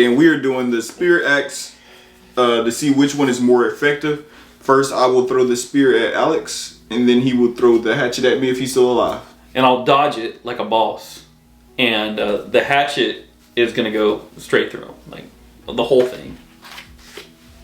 and we are doing the spear axe to see which one is more effective. First, I will throw the spear at Alex, and then he will throw the hatchet at me if he's still alive. And I'll dodge it like a boss. And the hatchet is going to go straight through him. Like, the whole thing.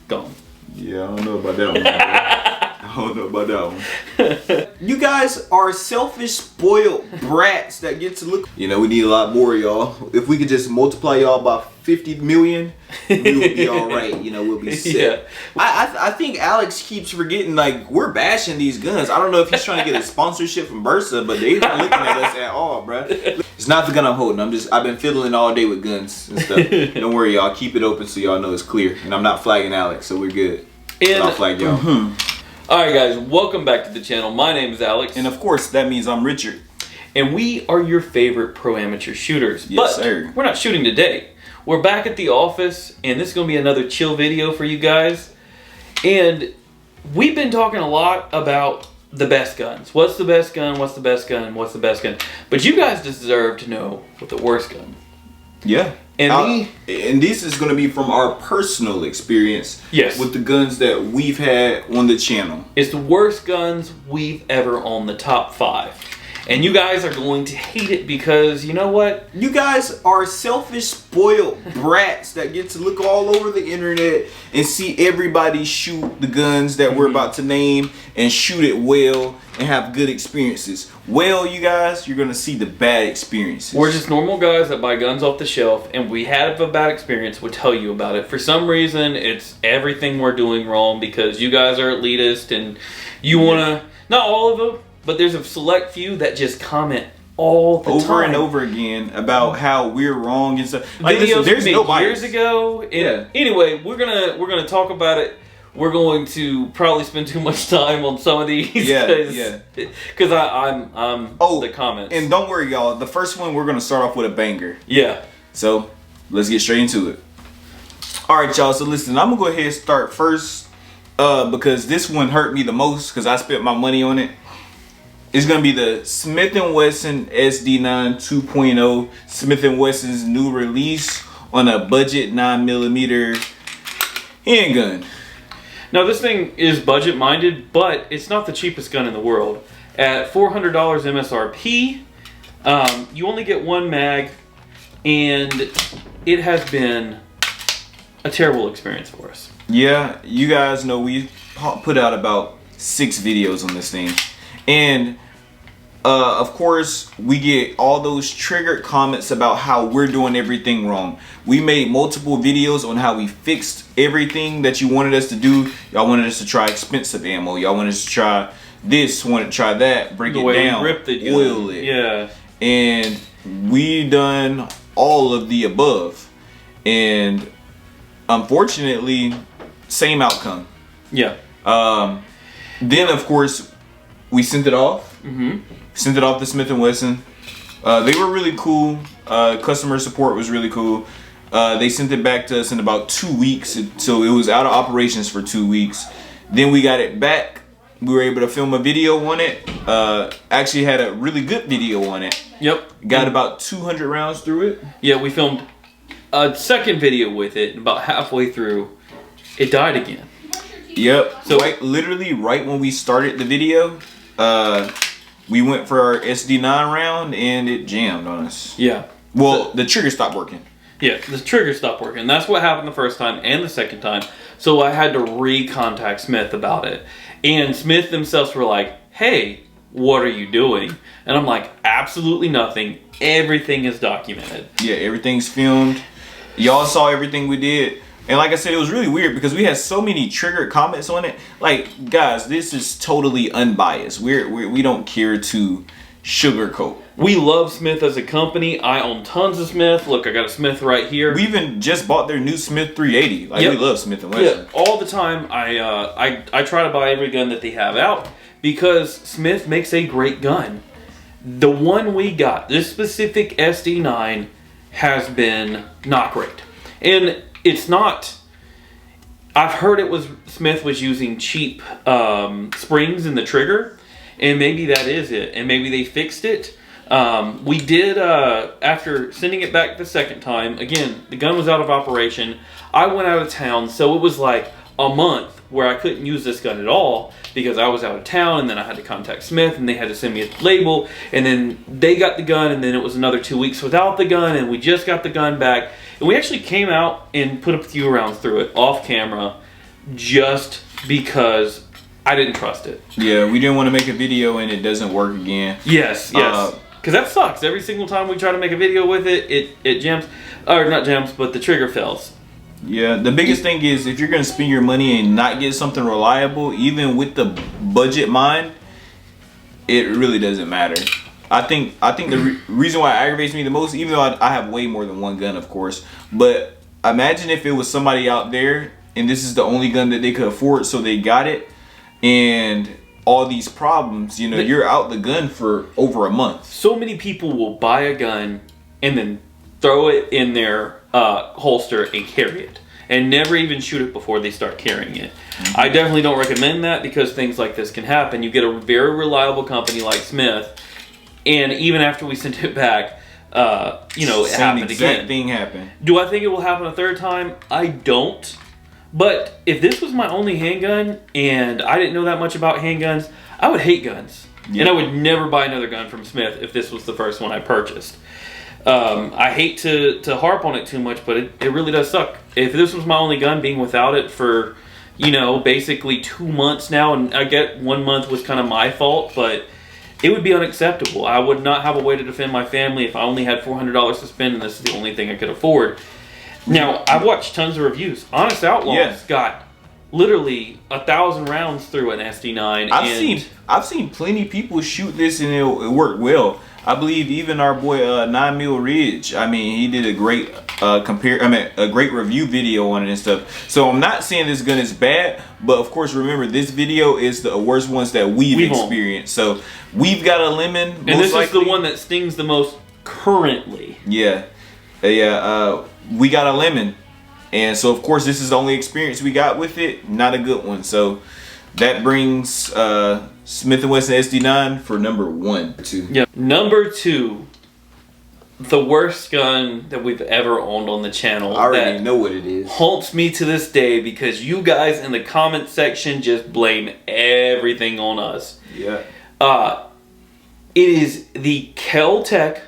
Gone. Yeah, I don't know about that one. I don't know about that one. You guys are selfish, spoiled brats that get to look. You know, we need a lot more, y'all. If we could just multiply y'all by 50 million, we would be all right. You know, we'll be set. Yeah. I think Alex keeps forgetting, like, we're bashing these guns. I don't know if he's trying to get a sponsorship from Bursa, but they're not looking at us at all, bruh. It's not the gun I'm holding. I've been fiddling all day with guns and stuff. Don't worry, y'all. Keep it open so y'all know it's clear. And I'm not flagging Alex, so we're good. And I'll flag y'all. Alright guys, welcome back to the channel. My name is Alex. And of course, that means I'm Richard. And we are your favorite pro amateur shooters. Yes, but sir. We're not shooting today. We're back at the office, and this is going to be another chill video for you guys. And we've been talking a lot about the best guns. What's the best gun? What's the best gun? What's the best gun? But you guys deserve to know what the worst gun. Yeah. And this is going to be from our personal experience. Yes. With the guns that we've had on the channel. It's the worst guns we've ever on the top 5. And you guys are going to hate it because, you know what? You guys are selfish, spoiled brats that get to look all over the internet and see everybody shoot the guns that we're about to name and shoot it well and have good experiences. Well, you guys, you're going to see the bad experiences. We're just normal guys that buy guns off the shelf, and we had a bad experience. We'll tell you about it. For some reason, it's everything we're doing wrong because you guys are elitist and you want to, not all of them, but there's a select few that just comment all the time. Over and over again about how we're wrong and stuff. Like, videos there's we no made bias. years ago. And anyway, we're gonna talk about it. We're going to probably spend too much time on some of these. Because I'm the comments. And don't worry, y'all. The first one, we're gonna start off with a banger. Yeah. So let's get straight into it. All right, y'all. So listen, I'm gonna go ahead and start first because this one hurt me the most because I spent my money on it. It's gonna be the Smith & Wesson SD9 2.0, Smith & Wesson's new release on a budget 9mm handgun. Now this thing is budget minded, but it's not the cheapest gun in the world. At $400 MSRP, you only get one mag, and it has been a terrible experience for us. Yeah, you guys know we put out about 6 videos on this thing. And of course, we get all those triggered comments about how we're doing everything wrong. We made multiple videos on how we fixed everything that you wanted us to do. Y'all wanted us to try expensive ammo. Y'all wanted us to try this, wanted to try that, break it down, oil it. Yeah. And we done all of the above. And unfortunately, same outcome. Yeah. Then, of course, we sent it off. Sent it off to Smith & Wesson. They were really cool. Customer support was really cool. They sent it back to us in about 2 weeks. So it was out of operations for 2 weeks. Then we got it back. We were able to film a video on it. Actually had a really good video on it. Yep. Got about 200 rounds through it. Yeah, we filmed a second video with it. About halfway through, it died again. Yep. So literally right when we started the video, we went for our SD9 round and it jammed on us. Yeah. Well, the trigger stopped working. Yeah, the trigger stopped working. That's what happened the first time and the second time. So I had to re-contact Smith about it. And Smith themselves were like, hey, what are you doing? And I'm like, absolutely nothing. Everything is documented. Yeah, everything's filmed. Y'all saw everything we did. And like I said, it was really weird because we had so many triggered comments on it. Like, guys, this is totally unbiased. We don't care to sugarcoat. We love Smith as a company. I own tons of Smith. Look, I got a Smith right here. We even just bought their new Smith 380. Like, we love Smith & Wesson. Yeah, all the time. I try to buy every gun that they have out because Smith makes a great gun. The one we got, this specific SD9, has been not great. And it's not, I've heard it was, Smith was using cheap springs in the trigger, and maybe that is it, and maybe they fixed it, We did, after sending it back the second time, again, the gun was out of operation. I went out of town, so it was like a month where I couldn't use this gun at all because I was out of town, and then I had to contact Smith, and they had to send me a label, and then they got the gun, and then it was another 2 weeks without the gun, and we just got the gun back. And we actually came out and put a few rounds through it off camera just because I didn't trust it. Yeah, we didn't want to make a video and it doesn't work again. Yes. Because that sucks. Every single time we try to make a video with it, it jams. Or not jams, but the trigger fails. Yeah, the biggest thing is if you're going to spend your money and not get something reliable, even with the budget mind, it really doesn't matter. I think the reason why it aggravates me the most, even though I have way more than one gun, of course, but imagine if it was somebody out there and this is the only gun that they could afford, so they got it, and all these problems, you know, you're out the gun for over a month. So many people will buy a gun and then throw it in their holster and carry it, and never even shoot it before they start carrying it. Mm-hmm. I definitely don't recommend that because things like this can happen. You get a very reliable company like Smith, and even after we sent it back, you know, it happened again. Same exact thing happened. Do I think it will happen a third time? I don't. But if this was my only handgun and I didn't know that much about handguns, I would hate guns. Yeah. And I would never buy another gun from Smith if this was the first one I purchased. I hate to harp on it too much, but it really does suck. If this was my only gun, being without it for, you know, basically 2 months now, and I get 1 month was kind of my fault, but it would be unacceptable. I would not have a way to defend my family if I only had $400 to spend and this is the only thing I could afford. Now, I've watched tons of reviews. Honest Outlaws got literally 1,000 rounds through an SD9. I've seen plenty of people shoot this and it worked well. I believe even our boy 9mm Ridge. I mean, he did a great a great review video on it and stuff. So I'm not saying this gun is bad, but of course remember this video is the worst ones that we've experienced. So we've got a lemon, and this is the one that stings the most currently. Yeah, we got a lemon, and so of course this is the only experience we got with it. Not a good one. So that brings Smith & Wesson SD9 for number 1, 2. Yeah, number 2, the worst gun that we've ever owned on the channel. I already know what it is. Haunts me to this day because you guys in the comment section just blame everything on us. Yeah. It is the Keltech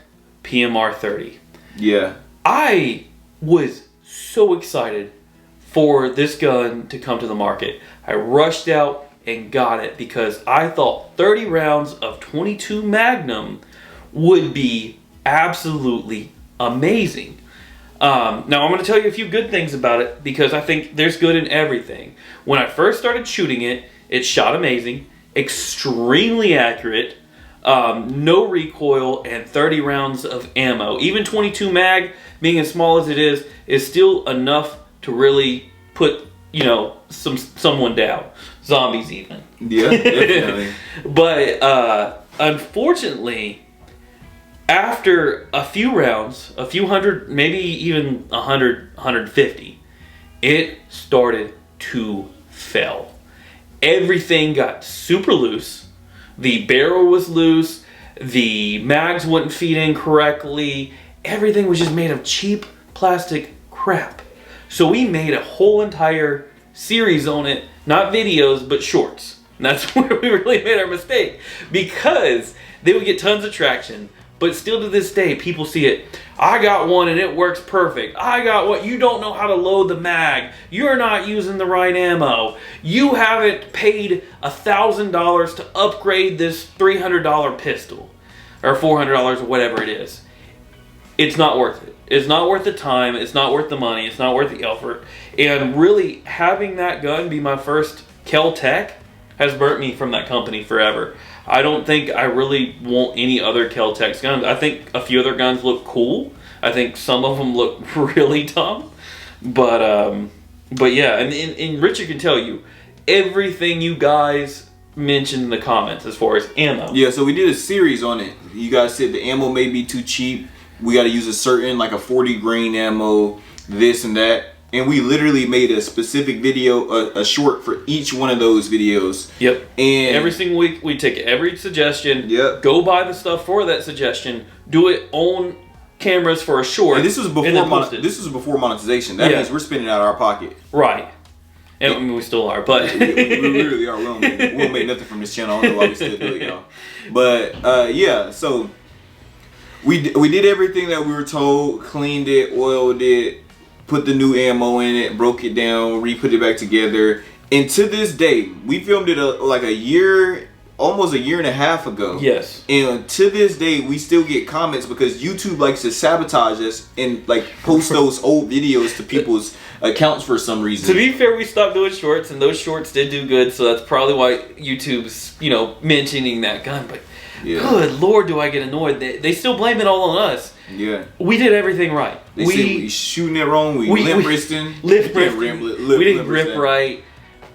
PMR 30. Yeah. I was so excited for this gun to come to the market. I rushed out and got it because I thought 30 rounds of 22 Magnum would be absolutely amazing. Now I'm going to tell you a few good things about it because I think there's good in everything. When I first started shooting it, it shot amazing, extremely accurate, no recoil, and 30 rounds of ammo. Even 22 mag, being as small as it is still enough to really put, you know, someone down. Zombies even. Yeah, definitely. But unfortunately, after a few rounds, a few hundred, maybe even 100, 150, it started to fail. Everything got super loose. The barrel was loose. The mags wouldn't feed in correctly. Everything was just made of cheap plastic crap. So we made a whole entire series on it, not videos, but shorts. And that's where we really made our mistake because they would get tons of traction, but still to this day, people see it. I got one and it works perfect. I got what? You don't know how to load the mag. You're not using the right ammo. You haven't paid $1,000 to upgrade this $300 pistol or $400 or whatever it is. It's not worth it. It's not worth the time. It's not worth the money. It's not worth the effort. And really, having that gun be my first Keltech has burnt me from that company forever. I don't think I really want any other Keltech guns. I think a few other guns look cool. I think some of them look really dumb. But yeah, and Richard can tell you everything you guys mentioned in the comments as far as ammo. Yeah, so we did a series on it. You guys said the ammo may be too cheap. We got to use a certain, like a 40 grain ammo, this and that. and we literally made a specific video, a short for each one of those videos. Yep. And every single week we take every suggestion. Yep. Go buy the stuff for that suggestion. Do it on cameras for a short. And this was before monetization. That means we're spending out of our pocket. Right. And I mean, we still are, but we really are. We won't make nothing from this channel. I don't know why we still do it, y'all. But yeah, so we did everything that we were told. Cleaned it, oiled it, put the new ammo in it, broke it down, re-put it back together. And to this day, we filmed it like a year, almost a year and a half ago. Yes. And to this day, we still get comments because YouTube likes to sabotage us and like post those old videos to people's accounts for some reason. To be fair, we stopped doing shorts, and those shorts did do good, so that's probably why YouTube's, mentioning that gun. But good Lord, do I get annoyed. They still blame it all on us. Yeah. We did everything right. They said we shooting it wrong, we limp-wristing. We didn't grip right.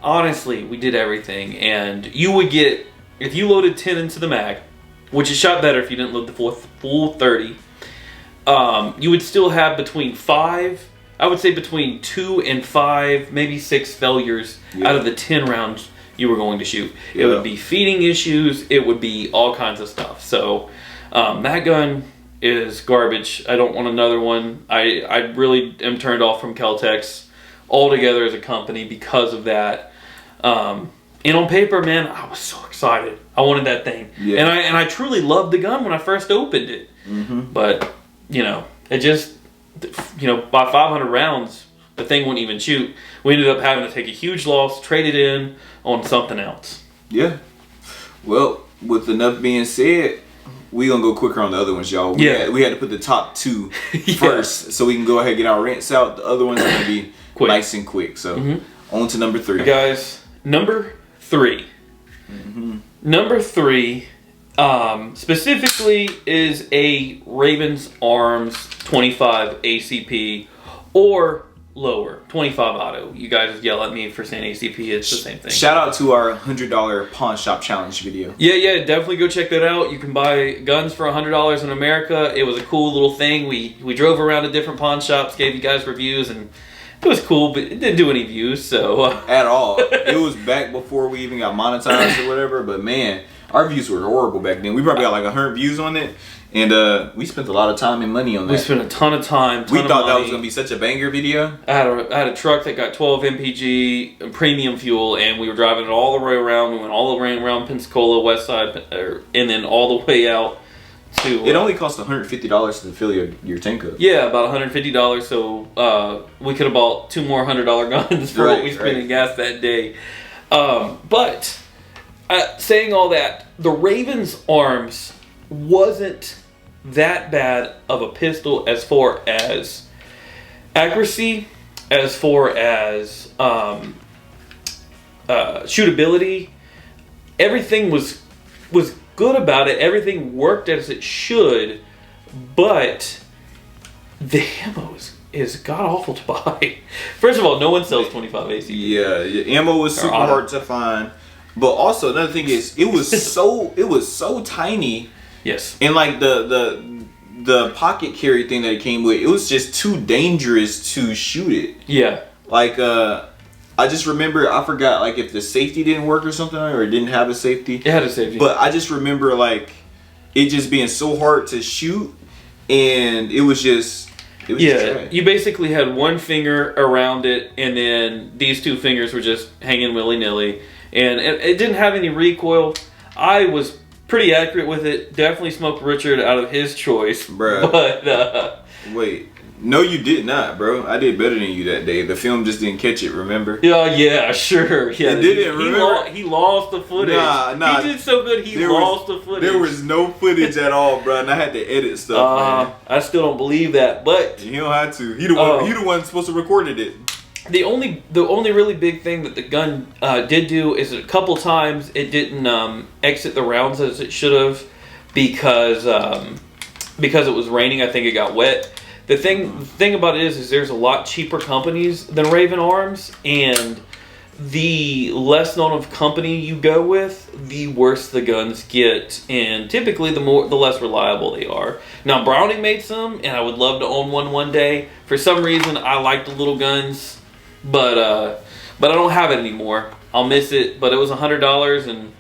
Honestly, we did everything, and you would get, if you loaded 10 into the mag, which is shot better if you didn't load the full 30, you would still have between 2 and 5, maybe 6 failures out of the 10 rounds you were going to shoot. It would be feeding issues, it would be all kinds of stuff. So that gun is garbage. I don't want another one. I really am turned off from Keltech's altogether as a company because of that. And on paper, man, I was so excited. I wanted that thing. Yeah. And I truly loved the gun when I first opened it. But, it just, by 500 rounds, the thing wouldn't even shoot. We ended up having to take a huge loss, trade it in on something else. Yeah. Well, with enough being said, we gonna go quicker on the other ones, y'all. We had to put the top 2 first, so we can go ahead and get our rants out. The other ones are gonna be nice and quick. So on to number 3, guys. Number 3. Number 3 specifically is a Ravens Arms 25 ACP or lower, 25 auto. You guys yell at me for saying ACP, it's the same thing. Shout out to our $100 pawn shop challenge video. Yeah, definitely go check that out. You can buy guns for $100 in America. It was a cool little thing. We drove around to different pawn shops, gave you guys reviews, and it was cool, but it didn't do any views, so at all. It was back before we even got monetized or whatever, but man, our views were horrible back then. We probably got like 100 views on it, and we spent a lot of time and money on that. We spent a ton of time, we thought that was gonna be such a banger video. I had a truck that got 12 MPG and premium fuel, and we were driving it all the way around. We went all the way around Pensacola, West Side, and then all the way out to... It only cost $150 to fill your tank up. Yeah, about $150, so we could have bought 2 more $100 guns for what we spent in gas that day. But saying all that, the Ravens Arms wasn't that bad of a pistol as far as accuracy, as far as shootability. Everything was good about it. Everything worked as it should, but the ammo is god awful to buy. First of all, no one sells 25 ACP. Yeah, ammo was super hard to find. But also another thing is it was so tiny. Yes. And like the pocket carry thing that it came with, it was just too dangerous to shoot it. Yeah. Like I just remember, I forgot like if the safety didn't work or something, or it didn't have a safety. It had a safety. But I just remember like it just being so hard to shoot, and it was just trash. You basically had one finger around it, and then these 2 fingers were just hanging willy-nilly, and it didn't have any recoil. I was pretty accurate with it. Definitely smoked Richard out of his choice. Bruh. But wait. No, you did not, bro. I did better than you that day. The film just didn't catch it, remember? Yeah, sure. Yeah, it didn't, remember? He lost the footage. Nah. He did so good, he lost the footage. There was no footage at all, bro, and I had to edit stuff, man. I still don't believe that, but... He don't have to. He the one supposed to recorded it. The only really big thing that the gun did do is a couple times it didn't exit the rounds as it should have because it was raining. I think it got wet. The thing about it is there's a lot cheaper companies than Raven Arms, and the less known of company you go with, the worse the guns get, and typically the less reliable they are. Now, Browning made some, and I would love to own one day. For some reason, I like the little guns, but I don't have it anymore. I'll miss it, but it was $100, and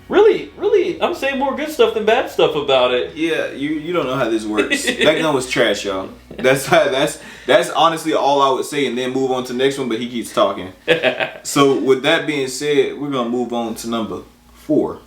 really, I'm saying more good stuff than bad stuff about it. Yeah, you don't know how this works. That gun was trash, y'all. That's honestly all I would say, and then move on to the next one. But he keeps talking. So with that being said, we're gonna move on to number 4.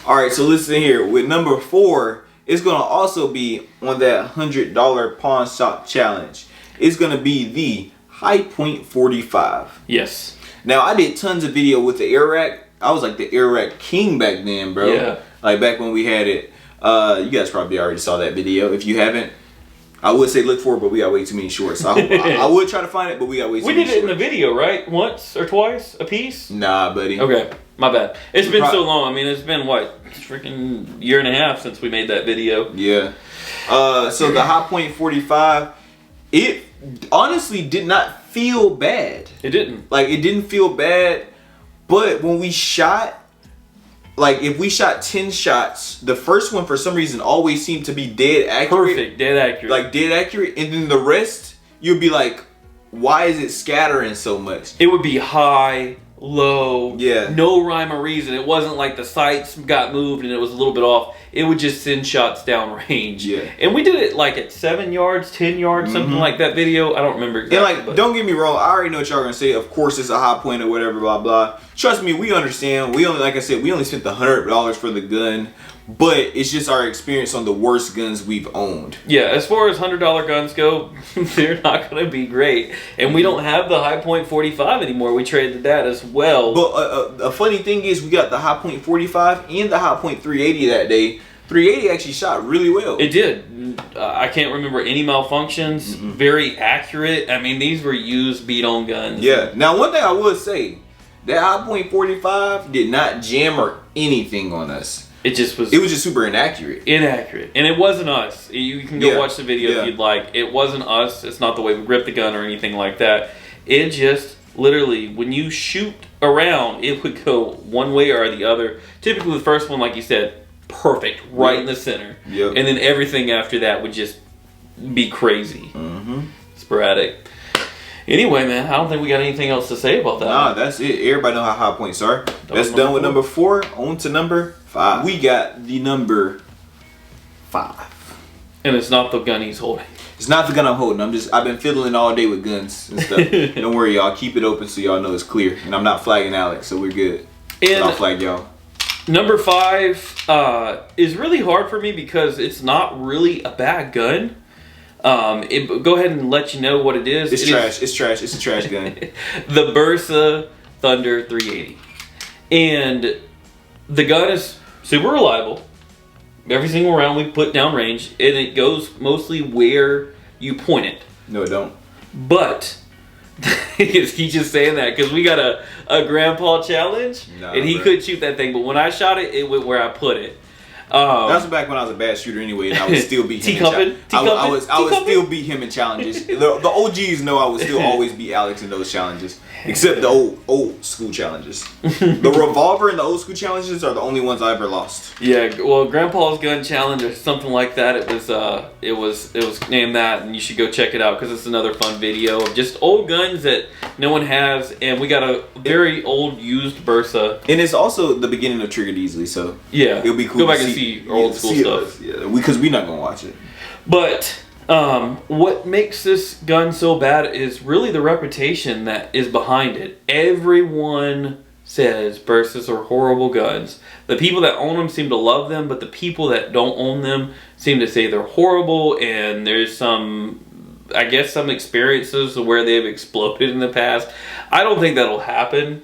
All right, so listen here. With number 4, it's gonna also be on that $100 pawn shop challenge. It's gonna be the High Point 45. Yes. Now I did tons of video with the air rack. I was like the air rack king back then, bro. Yeah. Like back when we had it. You guys probably already saw that video. If you haven't, I would say look for it, but we got way too many shorts. So I would try to find it, but we got way too many shorts. We did it in the video, right? Once or twice a piece? Nah, buddy. Okay, my bad. It's been so long. I mean, it's been what, freaking year and a half since we made that video. Yeah. So the High Point 45, it honestly did not feel bad. It didn't. Like, it didn't feel bad, but when we shot, like, if we shot 10 shots, the first one, for some reason, always seemed to be dead accurate. Perfect, dead accurate. Like, dead accurate. And then the rest, you'd be like, why is it scattering so much? It would be high, low, Yeah. no rhyme or reason. It wasn't like the sights got moved and it was a little bit off. It would just send shots down range. Yeah. And we did it like at 7 yards, 10 yards, something like that video. I don't remember exactly. And like, don't get me wrong, I already know what y'all gonna say. Of course, it's a high point or whatever, blah blah. Trust me, we understand. We only, like I said, we only spent the $100 for the gun, but it's just our experience on the worst guns we've owned. Yeah, as far as $100 guns go, they're not going to be great. And we don't have the High Point 45 anymore. We traded that as well. But a funny thing is, we got the High Point 45 and the High Point 380 that day. 380 actually shot really well. It did. I can't remember any malfunctions. Very accurate. I mean, these were used beat-on guns. Yeah. Now, one thing I would say, that High Point 45 did not jam or anything on us. It just was. It was just super inaccurate. Inaccurate. And it wasn't us. You can go watch the video if you'd like. It wasn't us. It's not the way we gripped the gun or anything like that. It just, literally, when you shoot around, it would go one way or the other. Typically, the first one, like you said, perfect, right in the center. Yep. And then everything after that would just be crazy. Sporadic. Anyway, man, I don't think we got anything else to say about that. Nah, that's it. Everybody know how high points are. That's done with number 4. On to number 5. We got the number 5. And it's not the gun he's holding. It's not the gun I'm holding. I've been fiddling all day with guns and stuff. Don't worry, y'all. Keep it open so y'all know it's clear. And I'm not flagging Alex, so we're good. And I'll flag y'all. Number 5 is really hard for me because it's not really a bad gun. Go ahead and let you know what it is. It's trash. It's trash. It's a trash gun. The Bursa Thunder 380. And the gun is super reliable. Every single round we put down range, and it goes mostly where you point it. No, it don't. But he's just saying that because we got a grandpa challenge, and he couldn't shoot that thing. But when I shot it, it went where I put it. That was back when I was a bad shooter anyway, and I would still beat him. I would still beat him in challenges. The OGs know I would still always beat Alex in those challenges, except the old school challenges. The revolver and the old school challenges are the only ones I ever lost. Yeah, well, Grandpa's Gun Challenge or something like that. It was named that, and you should go check it out because it's another fun video of just old guns that no one has, and we got a very old used Bursa. And it's also the beginning of Triggered Easily, so yeah, it'll be cool. Go back and see old school stuff. Yeah, because we're not gonna watch it. But what makes this gun so bad is really the reputation that is behind it. Everyone says Bursas are horrible guns. The people that own them seem to love them, but the people that don't own them seem to say they're horrible, and there's some experiences where they've exploded in the past. I don't think that'll happen.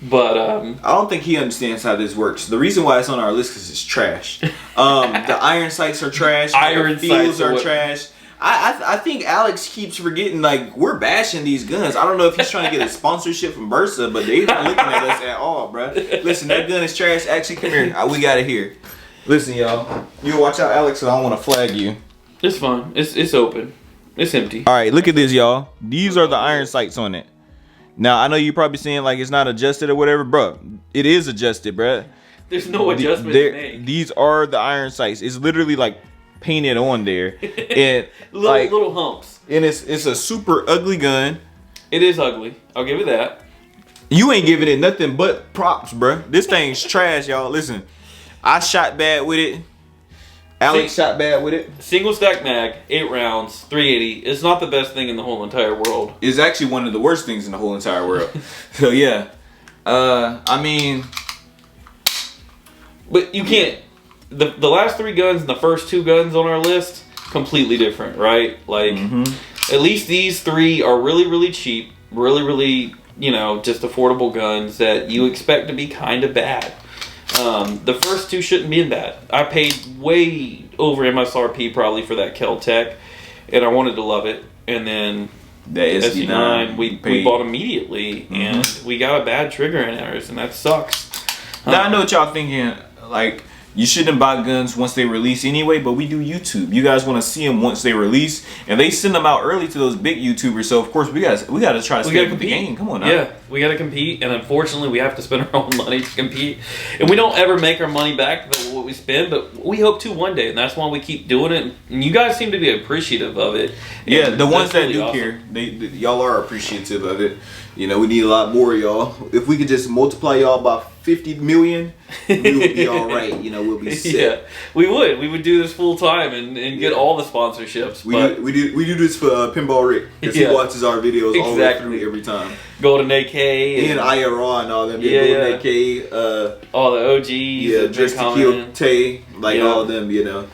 But I don't think he understands how this works. The reason why it's on our list is it's trash. The iron sights are trash. Iron fields are trash. I think Alex keeps forgetting, like, we're bashing these guns. I don't know if he's trying to get a sponsorship from Bursa, but they're not looking at us at all, bro. Listen, that gun is trash. Actually, come here. We got it here. Listen, y'all. You watch out, Alex, or I don't want to flag you. It's fine. It's open. It's empty. All right, look at this, y'all. These are the iron sights on it. Now I know you're probably saying like it's not adjusted or whatever, bro. It is adjusted, bro. There's no adjustment to make. These are the iron sights. It's literally like painted on there, and little humps. And it's a super ugly gun. It is ugly. I'll give it that. You ain't giving it nothing but props, bro. This thing's trash, y'all. Listen, I shot bad with it. Alex shot bad with it. Single stack mag, 8 rounds, 380. It's not the best thing in the whole entire world. It's actually one of the worst things in the whole entire world. So yeah, I mean, but you can't. The last 3 guns and the first 2 guns on our list, completely different, right? Like, at least these 3 are really, really cheap, really, you know, just affordable guns that you expect to be kind of bad. The first 2 shouldn't be bad. I paid way over MSRP probably for that Keltech, and I wanted to love it. And then the SD9 we bought immediately, and we got a bad trigger in ours, and that sucks. Now I know what y'all thinking, like, you shouldn't buy guns once they release anyway, but we do YouTube. You guys want to see them once they release, and they send them out early to those big YouTubers. So of course we got to try to stay with the game. Come on now. Yeah, we got to compete, and unfortunately we have to spend our own money to compete, and we don't ever make our money back for what we spend, but we hope to one day, and that's why we keep doing it. And you guys seem to be appreciative of it. Yeah, the ones that do care, y'all are appreciative of it. You know, we need a lot more, y'all. If we could just multiply y'all by 50 million, we would be all right. You know, we'll be set. Yeah, we would. We would do this full time and get all the sponsorships. We do this for Pinball Rick, because he watches our videos all the way through every time. Golden AK and IRA and all them. Golden AK. All the OGs. Yeah, Dress to Kill Tay, like all of them. You know.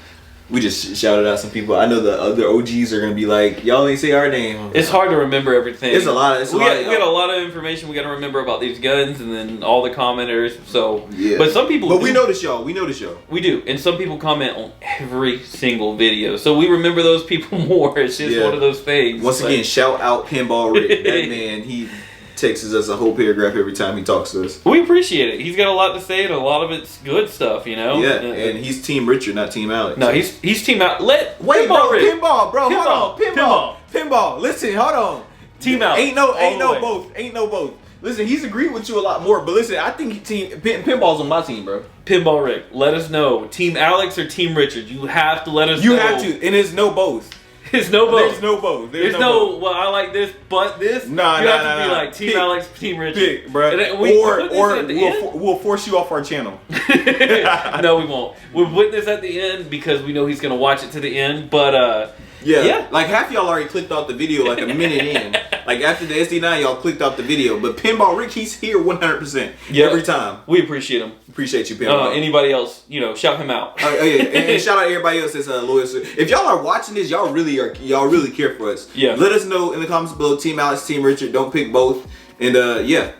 We just shouted out some people. I know the other OGs are gonna be like, y'all ain't say our name. It's hard to remember everything. It's a lot. We got a lot of information we got to remember about these guns, and then all the commenters. So, yeah. But some people. But we notice y'all. We notice y'all. We do, and some people comment on every single video, so we remember those people more. It's just one of those things. Once again, shout out Pinball Rick. That man, he texts us a whole paragraph every time he talks to us. We appreciate it. He's got a lot to say, and a lot of it's good stuff, you know. Yeah, and he's Team Richard, not Team Alex. No, he's Team Alex. Wait, bro, Pinball, bro, hold on, Pinball. Listen, hold on. Team Alex. Ain't no both. Listen, he's agreed with you a lot more, but listen, I think Pinball's on my team, bro. Pinball Rick, let us know, Team Alex or Team Richard. You have to let us know. You have to, and it's no both. There's no both. There's no both. There's no well, I like this, but this. Nah, you have to be like Team Alex, Team Richard. Pick, bro. We'll force you off our channel. No, we won't. We'll put this at the end because we know he's gonna watch it to the end. But yeah. Like half y'all already clicked off the video like a minute in. Like after the SD9, y'all clicked off the video. But Pinball Rick, he's here 100% every time. We appreciate him. Appreciate you, Pinball. Anybody else, you know, shout him out. Yeah, and shout out everybody else that's loyal. If y'all are watching this, y'all really care for us. Yeah. Let us know in the comments below. Team Alex, Team Richard. Don't pick both. And yeah.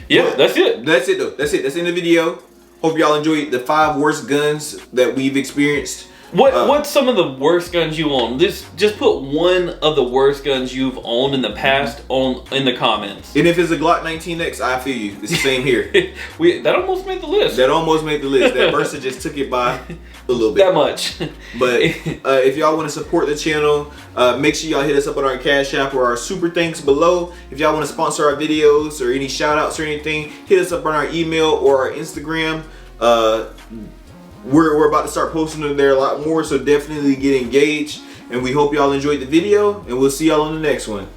Yeah, well, that's it. That's it though. That's it. That's in the video. Hope y'all enjoyed the 5 worst guns that we've experienced. What's some of the worst guns you own? Just put one of the worst guns you've owned in the past in the comments. And if it's a Glock 19X, I feel you. It's the same here. That almost made the list. That almost made the list. That Versa just took it by a little bit. That much. But if y'all want to support the channel, make sure y'all hit us up on our Cash App or our super thanks below. If y'all want to sponsor our videos or any shout outs or anything, hit us up on our email or our Instagram. We're about to start posting them there a lot more, so definitely get engaged. And we hope y'all enjoyed the video, and we'll see y'all on the next one.